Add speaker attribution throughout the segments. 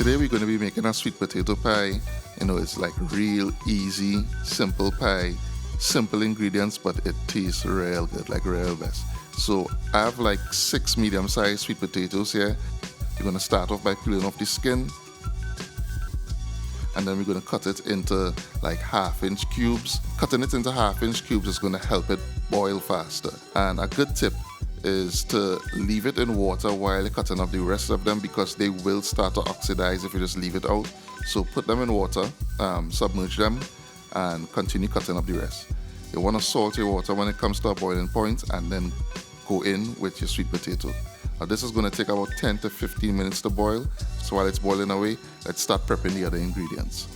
Speaker 1: Today we're going to be making a sweet potato pie. You know, it's like real easy, simple pie, simple ingredients, but it tastes real good, like real best. So I have like 6 medium-sized sweet potatoes here. We're going to start off by peeling off the skin, and then we're going to cut it into like 1/2-inch cubes. Cutting it into 1/2-inch cubes is going to help it boil faster. And a good tip is to leave it in water while you're cutting up the rest of them, because they will start to oxidize if you just leave it out. So put them in water, submerge them, and continue cutting up the rest. You want to salt your water when it comes to a boiling point, and then go in with your sweet potato. Now this is going to take about 10 to 15 minutes to boil. So while it's boiling away, let's start prepping the other ingredients.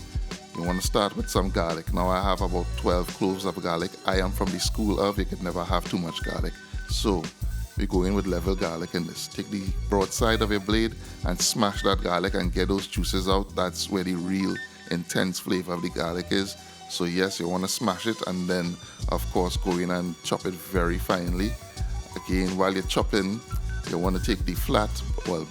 Speaker 1: You want to start with some garlic. Now I have about 12 cloves of garlic. I am from the school of you can never have too much garlic. So we go in with level garlic in this. Take the broad side of your blade and smash that garlic and get those juices out. That's where the real intense flavor of the garlic is. So yes, you want to smash it, and then of course go in and chop it very finely. Again, while you're chopping, you want to take the flat,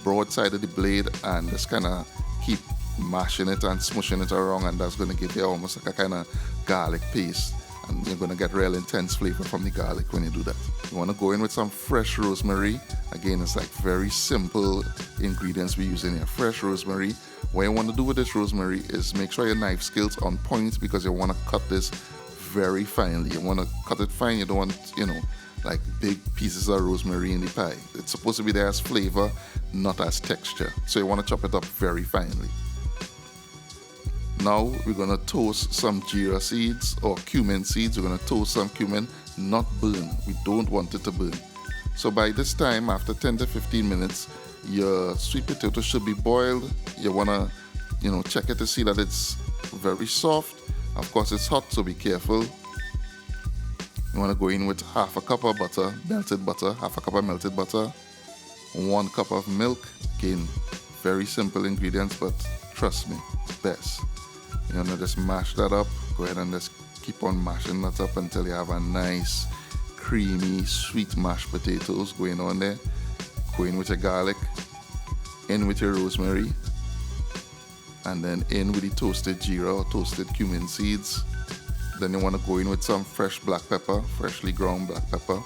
Speaker 1: broad side of the blade and just kind of keep mashing it and smushing it around, and that's going to give you almost like a kind of garlic paste. And you're going to get real intense flavor from the garlic when you do that. You want to go in with some fresh rosemary. Again, it's like very simple ingredients we're using here. Fresh rosemary. What you want to do with this rosemary is make sure your knife skills on point, because you want to cut this very finely. You want to cut it fine. You don't want, like big pieces of rosemary in the pie. It's supposed to be there as flavor, not as texture. So you want to chop it up very finely. Now we're going to toast some jeera seeds or cumin seeds. We're going to toast some cumin, not burn. We don't want it to burn. So by this time, after 10 to 15 minutes, your sweet potato should be boiled. You want to, check it to see that it's very soft. Of course, it's hot, so be careful. You want to go in with 1/2 cup of butter, melted butter, 1/2 cup of melted butter, 1 cup of milk. Again, very simple ingredients, but trust me, best. You want to just mash that up. Go ahead and just keep on mashing that up until you have a nice, creamy, sweet mashed potatoes going on there. Go in with your garlic, in with your rosemary, and then in with the toasted jeera or toasted cumin seeds. Then you want to go in with some fresh black pepper, freshly ground black pepper.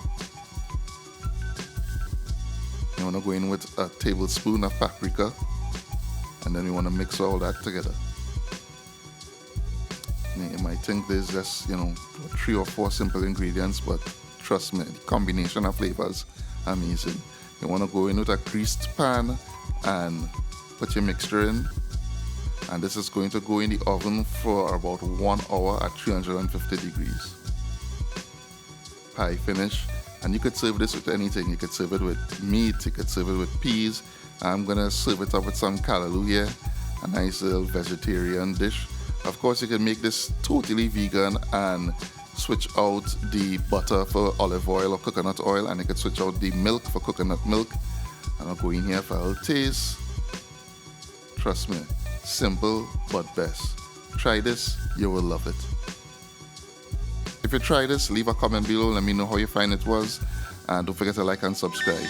Speaker 1: You want to go in with a tablespoon of paprika, and then you want to mix all that together. You might think there's just, 3 or 4 simple ingredients, but trust me, the combination of flavors, amazing. You want to go in with a greased pan and put your mixture in. And this is going to go in the oven for about 1 hour at 350 degrees. Pie finish. And you could serve this with anything. You could serve it with meat, you could serve it with peas. I'm going to serve it up with some callaloo here, a nice little vegetarian dish. Of course, you can make this totally vegan and switch out the butter for olive oil or coconut oil, and you can switch out the milk for coconut milk. And I'll go in here for a little taste. Trust me, simple but best. Try this, you will love it. If you try this, leave a comment below. Let me know how you find it was, and don't forget to like and subscribe.